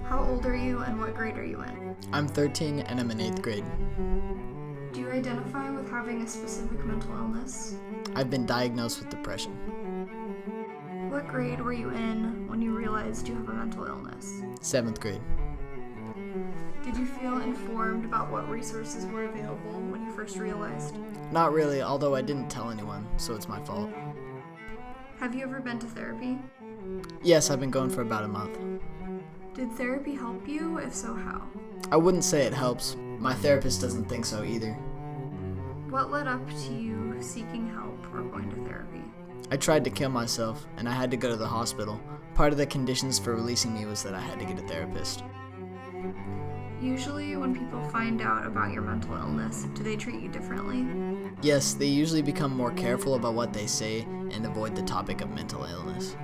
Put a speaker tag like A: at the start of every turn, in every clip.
A: How old are you and what grade are you in?
B: I'm 13 and I'm in 8th grade.
A: Do you identify with having a specific mental illness?
B: I've been diagnosed with depression.
A: What grade were you in when you realized you have a mental illness?
B: 7th grade.
A: Did you feel informed about what resources were available when you first realized?
B: Not really, although I didn't tell anyone, so it's my fault.
A: Have you ever been to therapy?
B: Yes, I've been going for about a month.
A: Did therapy help you? If so, how?
B: I wouldn't say it helps. My therapist doesn't think so either.
A: What led up to you seeking help or going to therapy?
B: I tried to kill myself, and I had to go to the hospital. Part of the conditions for releasing me was that I had to get a therapist.
A: Usually, when people find out about your mental illness, do they treat you differently?
B: Yes, they usually become more careful about what they say and avoid the topic of mental illness.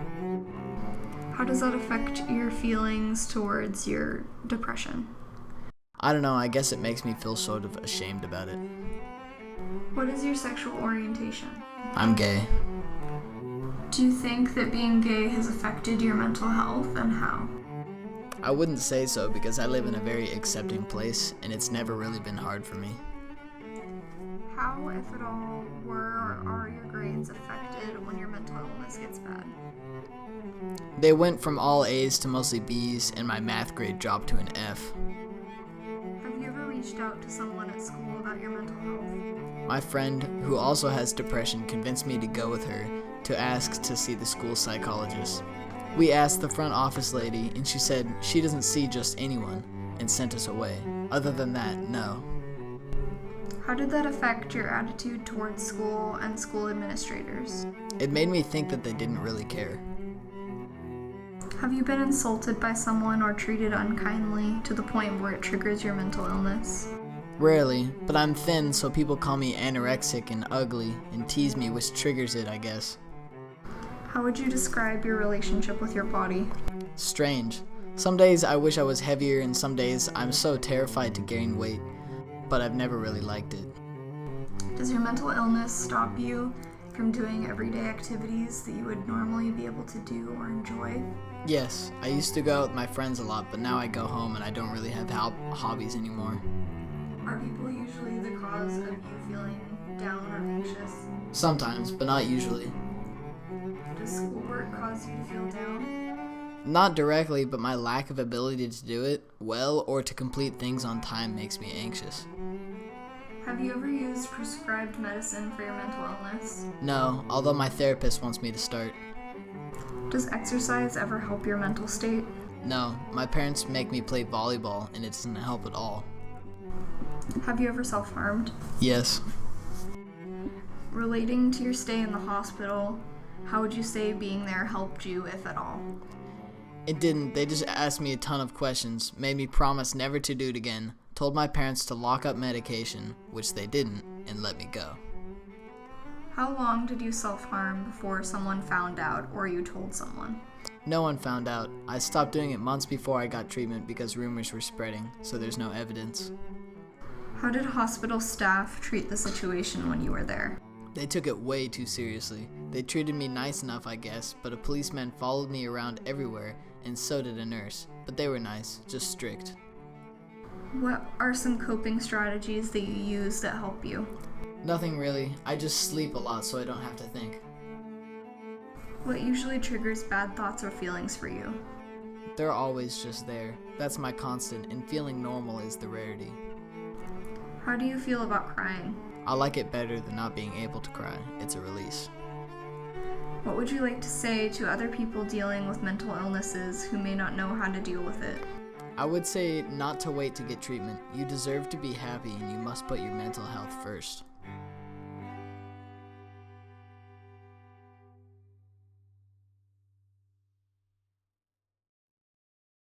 A: How does that affect your feelings towards your depression?
B: I don't know, I guess it makes me feel sort of ashamed about it.
A: What is your sexual orientation?
B: I'm gay.
A: Do you think that being gay has affected your mental health, and how?
B: I wouldn't say so because I live in a very accepting place and it's never really been hard for me.
A: How, if at all, were or are your grades affected when your mental illness gets bad?
B: They went from all A's to mostly B's and my math grade dropped to an F.
A: Have you ever reached out to someone at school about your mental health?
B: My friend, who also has depression, convinced me to go with her to ask to see the school psychologist. We asked the front office lady and she said she doesn't see just anyone and sent us away. Other than that, no.
A: How did that affect your attitude towards school and school administrators?
B: It made me think that they didn't really care.
A: Have you been insulted by someone or treated unkindly to the point where it triggers your mental illness?
B: Rarely, but I'm thin, so people call me anorexic and ugly and tease me, which triggers it, I guess.
A: How would you describe your relationship with your body?
B: Strange. Some days I wish I was heavier and some days I'm so terrified to gain weight, but I've never really liked it.
A: Does your mental illness stop you from doing everyday activities that you would normally be able to do or enjoy?
B: Yes, I used to go out with my friends a lot, but now I go home and I don't really have hobbies anymore.
A: Are people usually the cause of you feeling down or anxious?
B: Sometimes, but not usually.
A: Does schoolwork cause you to feel down?
B: Not directly, but my lack of ability to do it well or to complete things on time makes me anxious.
A: Have you ever used prescribed medicine for your mental illness?
B: No, although my therapist wants me to start.
A: Does exercise ever help your mental state?
B: No, my parents make me play volleyball and it doesn't help at all.
A: Have you ever self-harmed?
B: Yes.
A: Relating to your stay in the hospital, how would you say being there helped you, if at all?
B: It didn't. They just asked me a ton of questions, made me promise never to do it again, told my parents to lock up medication, which they didn't, and let me go.
A: How long did you self-harm before someone found out or you told someone?
B: No one found out. I stopped doing it months before I got treatment because rumors were spreading, so there's no evidence.
A: How did hospital staff treat the situation when you were there?
B: They took it way too seriously. They treated me nice enough, I guess, but a policeman followed me around everywhere, and so did a nurse. But they were nice, just strict.
A: What are some coping strategies that you use that help you?
B: Nothing really. I just sleep a lot so I don't have to think.
A: What usually triggers bad thoughts or feelings for you?
B: They're always just there. That's my constant, and feeling normal is the rarity.
A: How do you feel about crying?
B: I like it better than not being able to cry. It's a release.
A: What would you like to say to other people dealing with mental illnesses who may not know how to deal with it?
B: I would say not to wait to get treatment. You deserve to be happy and you must put your mental health first.